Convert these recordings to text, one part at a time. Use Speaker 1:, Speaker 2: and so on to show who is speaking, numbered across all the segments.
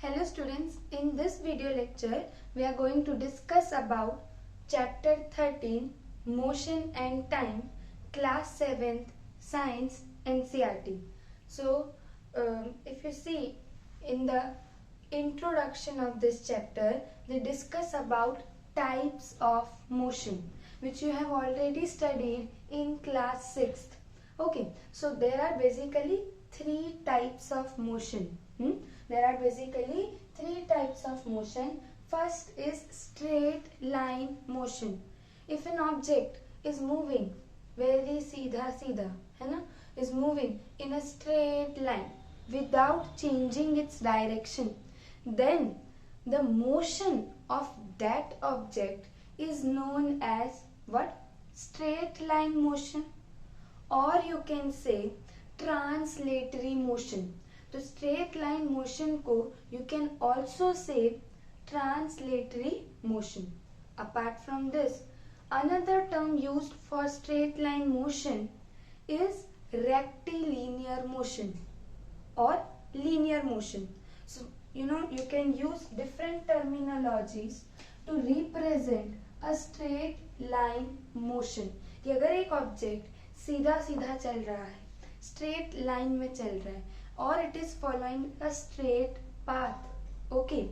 Speaker 1: Hello students, in this video lecture we are going to discuss about chapter 13 Motion and Time, class 7th Science NCERT. So if you see in the introduction of this chapter, they discuss about types of motion which you have already studied in class 6th. Okay, so there are basically three types of motion. There are basically three types of motion. First is straight line motion. If an object is moving very सीधा सीधा है ना, is moving in a straight line without changing its direction, then the motion of that object is known as what? Straight line motion, or you can say translatory motion. तो straight line motion को you can also say translatory motion. Apart from this, another term used for straight line motion is rectilinear motion or linear motion. So you can use different terminologies to represent a straight line motion. कि अगर एक object सीधा सीधा चल रहा है, straight line में चल रहा है, or it is following a straight path, okay,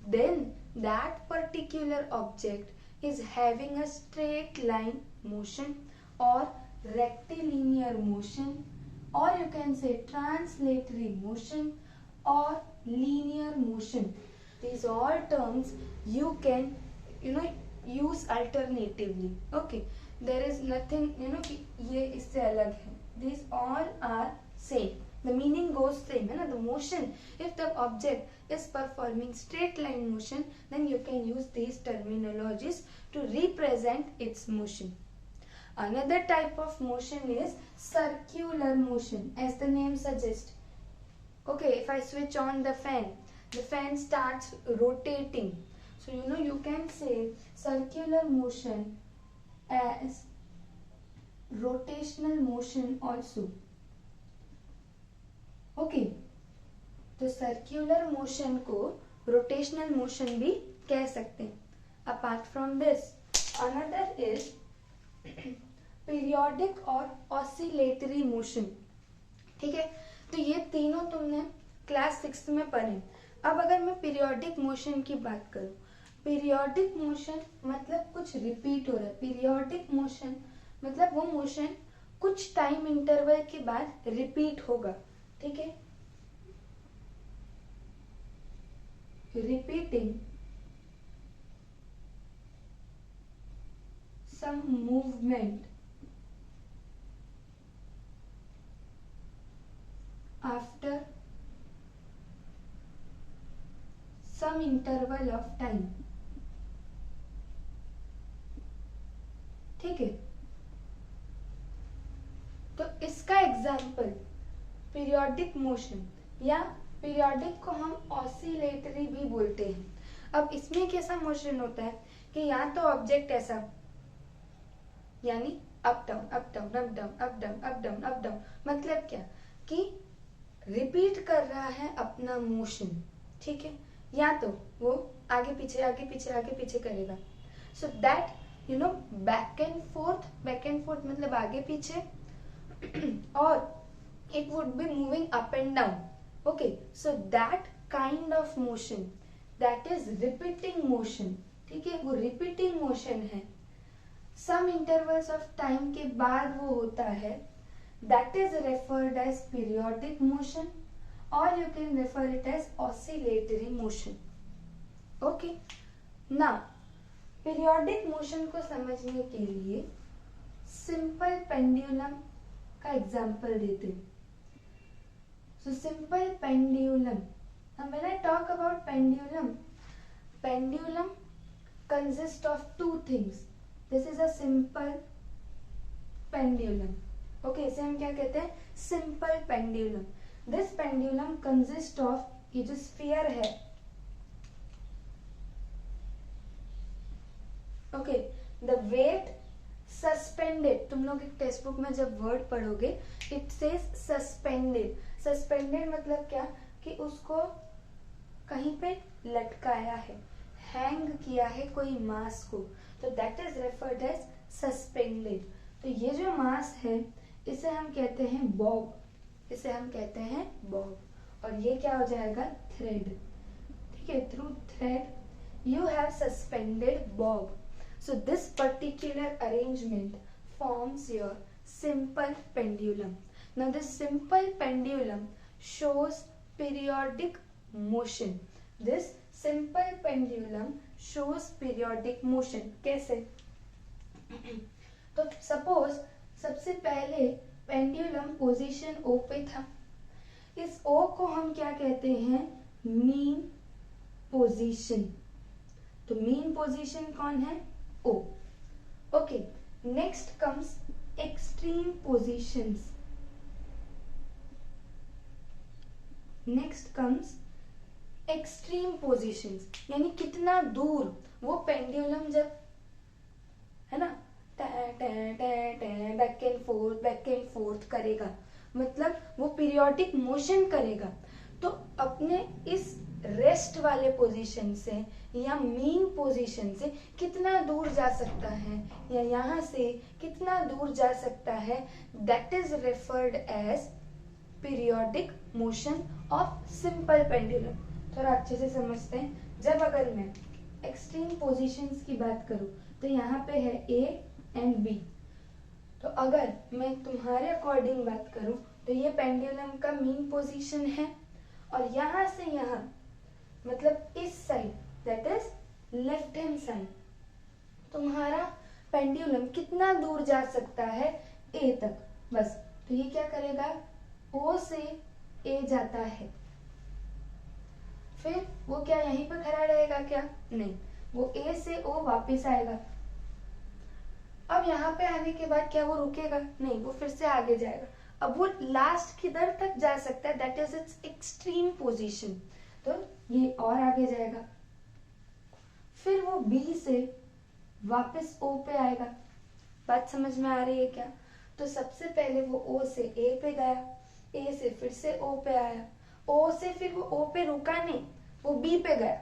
Speaker 1: then that particular object is having a straight line motion or rectilinear motion, or you can say translatory motion or linear motion. These all terms you can use alternatively. Okay, there is nothing कि ये इससे अलग है. These all are same. The meaning goes same है ना. The motion, if the object is performing straight line motion, then you can use these terminologies to represent its motion. Another type of motion is circular motion, as the name suggests. Okay, if I switch on the fan starts rotating. So you can say circular motion as rotational motion also. Okay, तो circular motion को rotational motion भी कह सकते हैं. Apart from this, another is periodic और oscillatory motion. ठीक है, तो ये तीनों तुमने क्लास 6 में पढ़े. अब अगर मैं पीरियोडिक मोशन की बात करूं, पीरियोडिक मोशन मतलब कुछ रिपीट हो रहा है. पीरियोडिक मोशन मतलब वो मोशन कुछ टाइम इंटरवल के बाद रिपीट होगा. ठीक है, repeating some movement after some interval of time. ठीक है, तो इसका एग्जाम्पल पीरियोडिक मोशन, या पीरियोडिक को हम ऑसिलेटरी भी बोलते हैं. अब इसमें कैसा मोशन होता है कि या तो ऑब्जेक्ट ऐसा, यानी up down up down up down up down up down up down, मतलब क्या कि रिपीट कर रहा है अपना मोशन. ठीक है, या तो वो आगे पीछे आगे पीछे आगे पीछे करेगा. So that back and fourth मतलब आगे पीछे, और it would be moving up and down. Okay, so that kind of motion, that is repeating motion. ठीक है, वो repeating motion है, some intervals of time के बाद वो होता है. That is referred as periodic motion, or you can refer it as oscillatory motion. Okay, now periodic motion को समझने के लिए simple pendulum का एग्जाम्पल देते हैं. So simple pendulum. Now when I talk about pendulum consists of two things. This is a simple pendulum. Okay, इसे हम क्या कहते हैं? Simple pendulum. This pendulum consists of, ये जो sphere है, okay, the weight suspended. तुम लोग एक टेक्स्ट बुक में जब वर्ड पढ़ोगे, इट सेज सस्पेंडेड. सस्पेंडेड मतलब क्या कि उसको कहीं पे लटकाया है, हैंग किया है कोई मास को, तो that is referred as suspended. तो ये जो मास है इसे हम कहते हैं बॉब, इसे हम कहते हैं बॉब, और ये क्या हो जाएगा, थ्रेड। ठीक है, through thread you have suspended Bob. So this particular arrangement forms your simple pendulum. Now this simple pendulum shows periodic motion. This simple pendulum shows periodic motion. कैसे? तो suppose सबसे पहले pendulum position O पे था, इस O को हम क्या कहते हैं, mean position। तो mean position कौन है, O। Okay, next comes extreme positions. Next comes extreme positions, यानी कितना दूर वो पेंडुलम जब है ना बैक एंड फोर्थ करेगा, मतलब वो पीरियोडिक मोशन करेगा, तो अपने इस रेस्ट वाले पोजीशन से या मीन पोजीशन से कितना दूर जा सकता है, या यहाँ से कितना दूर जा सकता है, that is referred as periodic motion of simple pendulum. थोड़ा अच्छे से समझते हैं। जब अगर मैं एक्सट्रीम पोजीशंस की बात करूं तो यहाँ पे है ए एंड बी, तो अगर मैं तुम्हारे अकॉर्डिंग बात करूं तो ये पेंडुलम का मीन पोजीशन है, और यहाँ से यहाँ मतलब इस side that is left hand side, तुम्हारा पेंडुलम कितना दूर जा सकता है, ए तक बस। तो ये क्या करेगा, ओ से ए जाता है, फिर वो क्या यहीं पर खड़ा रहेगा क्या, नहीं, वो ए से ओ वापस आएगा। अब यहाँ पे आने के बाद क्या वो रुकेगा, नहीं, वो फिर से आगे जाएगा। अब वो लास्ट किधर तक जा सकता है, that is it's extreme position, तो ये और आगे जाएगा, फिर वो बी से वापस ओ पे आएगा। बात समझ में आ रही है क्या? तो सबसे पहले वो ओ से ए पे गया, ए से फिर से ओ पे आया, ओ से फिर वो ओ पे रुका नहीं, वो बी पे गया,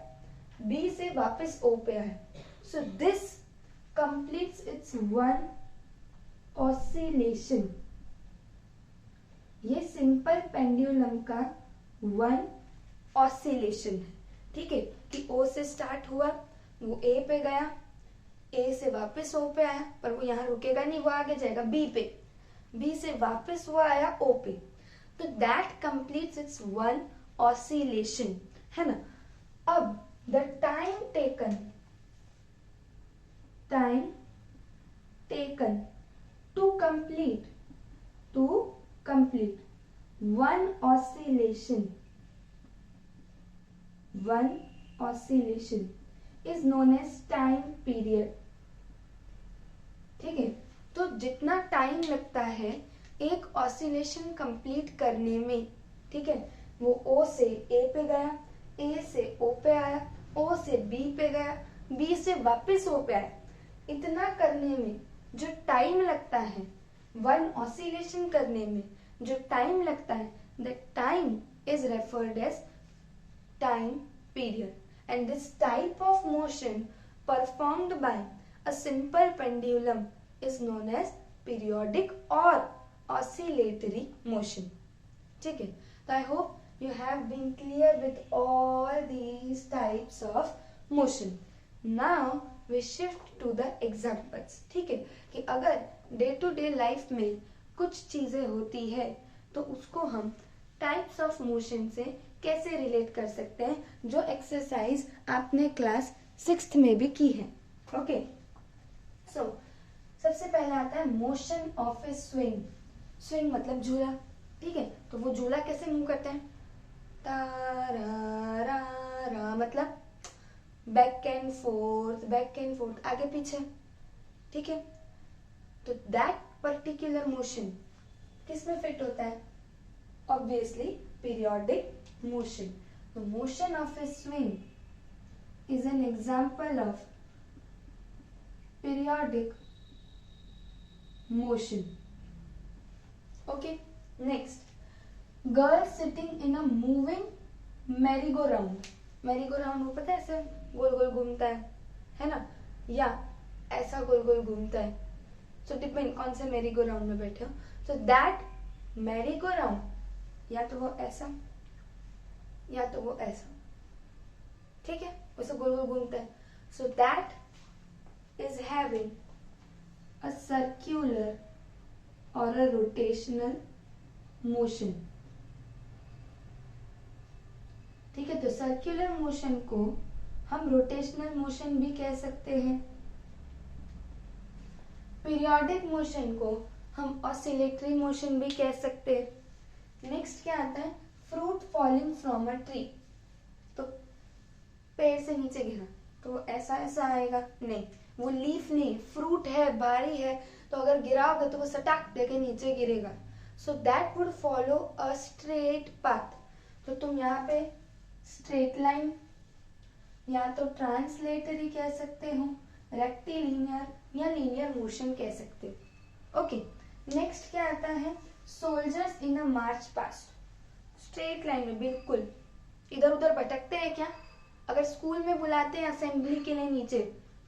Speaker 1: बी से वापस ओ पे आया। So this completes its one oscillation। ये सिंपल पेंडुलम का वन ऑसिलेशन है। ठीक है, कि ओ से स्टार्ट हुआ, वो ए पे गया, ए से वापस ओ पे आया, पर वो यहाँ रुकेगा नहीं, वो आगे जाएगा बी पे, बी से वापस वो आया ओ पे, तो that completes it's one oscillation, है ना। अब the time taken to complete one oscillation is known as time period। ठीक है, तो जितना टाइम लगता है एक ऑसिलेशन कंप्लीट करने में, ठीक है, वो ओ से ए पे गया, ए से ओ पे आया, ओ से बी पे गया, बी से वापस ओ पे आया, इतना करने में जो टाइम लगता है, वन ऑसिलेशन करने में जो टाइम लगता है, that time is referred as time period. And this type of motion performed by a simple pendulum is known as periodic और ऑसिलेटरी मोशन। ठीक है, तो I hope you have been clear with all these types of motion. Now we shift to the examples. ठीक है, कि अगर day to day life में कुछ चीजें होती है तो उसको हम टाइप्स ऑफ मोशन से कैसे रिलेट कर सकते हैं, जो एक्सरसाइज आपने क्लास 6th में भी की है। ओके, सो सबसे पहले आता है motion of A swing. Swing मतलब झूला। ठीक है, तो वो झूला कैसे मूव करते हैं, तारा रा रा, मतलब बैक एंड फोर्थ, आगे पीछे। ठीक है, तो दैट पर्टिकुलर मोशन किस में फिट होता है, ऑब्वियसली पीरियोडिक मोशन। तो motion of A swing is an example of periodic motion. Okay, next, girl sitting in a moving merry-go-round। मेरी गो राउंड वो पता है ऐसे गोल गोल घूमता है ना, या ऐसा गोल गोल घूमता है। सो डिपेंड कौन से मेरी गो राउंड में बैठे हो। सो दैट मेरी गो राउंड या तो वो ऐसा या तो वो ऐसा, ठीक है, वैसे गोल गोल घूमता है। So that is having a circular और अ रोटेशनल मोशन। ठीक है, तो सर्क्यूलर मोशन को हम रोटेशनल मोशन भी कह सकते हैं। पीरियोडिक मोशन को हम ऑसिलेटरी मोशन भी कह सकते हैं। नेक्स्ट क्या आता है, fruit falling from a tree. तो पेड़ से नीचे गिरा तो वो ऐसा ऐसा आएगा, नहीं, वो लीफ नहीं, फ्रूट है, भारी है, तो अगर गिराओगे तो वो सटाक देके नीचे गिरेगा। सो that would follow a straight path. तो तुम यहाँ पे स्ट्रेट लाइन या तो ट्रांसलेटरी कह सकते हो, रेक्टिलिनियर या लीनियर मोशन कह सकते हो। ओके, नेक्स्ट क्या आता है, soldiers in a march past. Straight line में बिल्कुल, इधर उधर भटकते हैं क्या? अगर स्कूल में बुलाते हैं असेंबली के लिए नीचे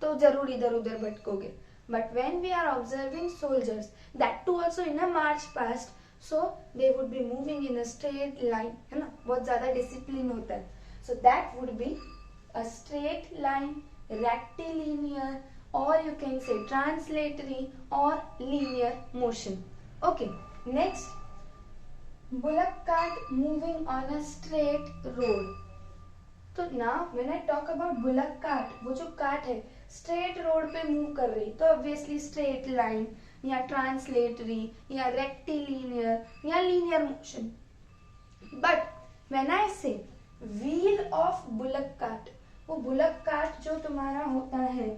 Speaker 1: तो जरूर इधर उधर भटकोगे, but when we are observing soldiers that too also in a march past, so they would be moving in a straight line, है ना, बहुत ज्यादा डिसिप्लिन होता है। So that would be a straight line, rectilinear, or you can say translatory or linear motion. Okay, next, bullock cart moving on a straight road. तो now when I talk about bullock cart, वो जो cart है straight road पे move कर रही, तो obviously straight line या translatory या रेक्टिलिनियर या linear motion. But when I से व्हील ऑफ बुलक कार्ट, वो बुलक कार्ट जो तुम्हारा होता है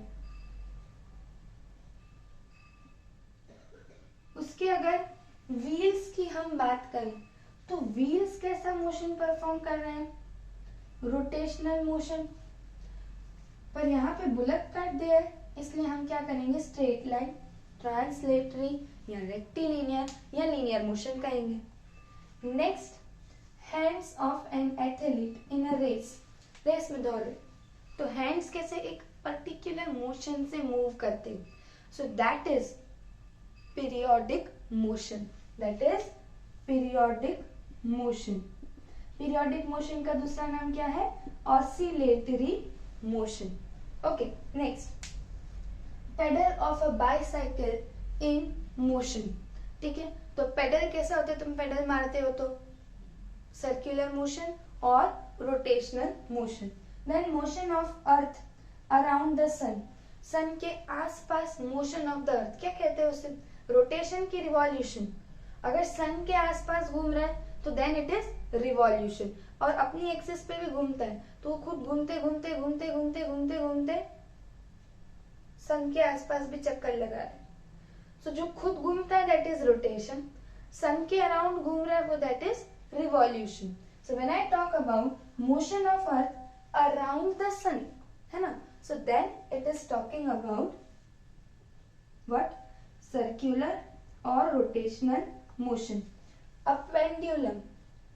Speaker 1: उसके अगर व्हील्स की हम बात करें तो व्हील्स कैसा मोशन परफॉर्म कर रहे हैं, रोटेशनल मोशन। पर यहाँ पे बुलक कार्ट दिया है इसलिए हम क्या करेंगे, स्ट्रेट लाइन, ट्रांसलेटरी या रेक्टिलिनियर या लीनियर मोशन कहेंगे। Next, hands of an athlete in a race. Race में दौड़ रहे तो हैंड्स कैसे एक पर्टिकुलर मोशन से मूव करते हैं, सो that is periodic motion, that is periodic motion. Periodic motion का दूसरा नाम क्या है, oscillatory motion. Okay, next, pedal of a bicycle in motion. ठीक है, तो पेडल कैसा होता है, तुम पेडल मारते हो तो सर्कुलर मोशन और rotational motion. Then motion of earth around the sun, sun के आसपास मोशन ऑफ द अर्थ, क्या कहते हैं उसे, रोटेशन की रिवॉल्यूशन। अगर सन के आसपास घूम रहा है तो देन इट इज रिवॉल्यूशन, और अपनी एक्सिस पे भी घूमता है तो वो खुद घूमते घूमते घूमते घूमते घूमते घूमते सन के आसपास भी चक्कर लगा रहा है। सो जो खुद घूमता है दैट इज रोटेशन, सन के अराउंड घूम रहा है वो that is revolution. So when I talk about motion of earth around the sun, है ना, so then it is talking about what, circular और रोटेशनल मोशन। अब pendulum,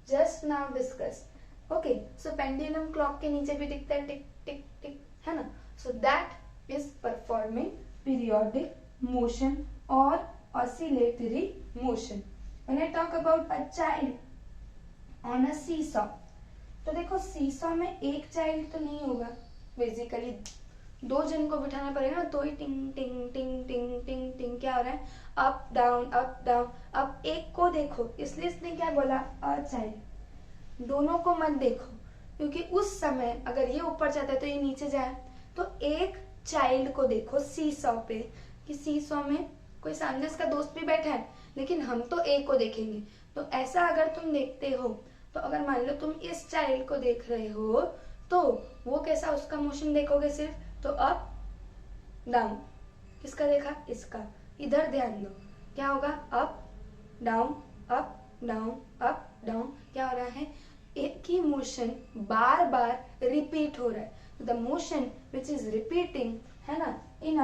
Speaker 1: just now discuss. Okay, so pendulum clock के नीचे भी दिखता है, टिक टिक tick, है ना, so that is performing periodic motion और oscillatory motion. When I talk about a child on a seesaw, तो देखो सीसॉ में एक चाइल्ड तो नहीं होगा, बेसिकली दो जन को बिठाना पड़ेगा तो ही टिंग टिंग टिंग टिंग टिंग टिंग क्या हो रहा है, अप डाउन अप डाउन। अब एक को देखो, इसलिए इसने क्या बोला, अ चाइल्ड। दोनों को मत देखो क्योंकि उस समय अगर ये ऊपर जाता है तो ये नीचे जाए, तो एक चाइल्ड को देखो सीसॉ पे, कि सीसॉ में कोई सामने इसका दोस्त भी बैठा है लेकिन हम तो एक को देखेंगे। तो ऐसा अगर तुम देखते हो तो अगर मान लो तुम इस चाइल्ड को देख रहे हो तो वो कैसा उसका मोशन देखोगे सिर्फ, तो अप डाउन। किसका देखा, इसका, इधर ध्यान दो क्या होगा, up down up down up down, क्या हो रहा है, एक ही मोशन बार बार रिपीट हो रहा है। The motion which is repeating, है ना, इन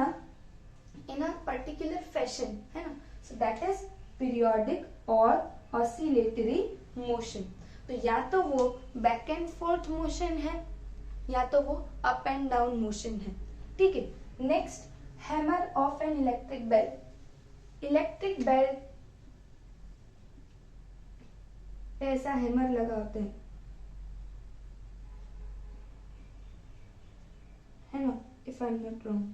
Speaker 1: अ पर्टिकुलर फैशन, है ना, सो दैट इज पीरियोडिक और ऑसिलेटरी मोशन। तो या तो वो बैक एंड फोर्थ मोशन है या तो वो अप एंड डाउन मोशन है, ठीक है। Next, hammer of an electric bell. Electric bell ऐसा हैमर लगा होता है ना, if I am not wrong.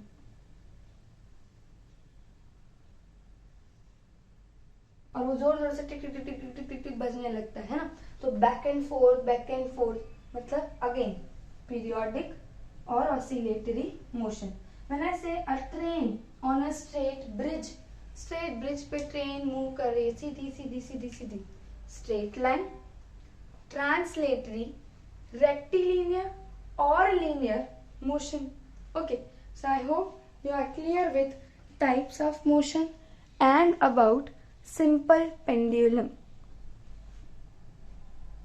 Speaker 1: और वो जोर जोर से टिक टिक टिक टिक टिक टिक टिक बजने लगता है ना। तो बैक एंड फोर्थ मतलब अगेन पीरियोडिक और ऑसिलेटरी मोशन। व्हेन आई से अ train on a straight bridge पे ट्रेन मूव कर रही है, सीधी सीधी सीधी सीधी, स्ट्रेट लाइन, ट्रांसलेटरी, रेक्टिलिनियर और linear motion. Okay, so I hope you are clear with types of motion and about simple pendulum.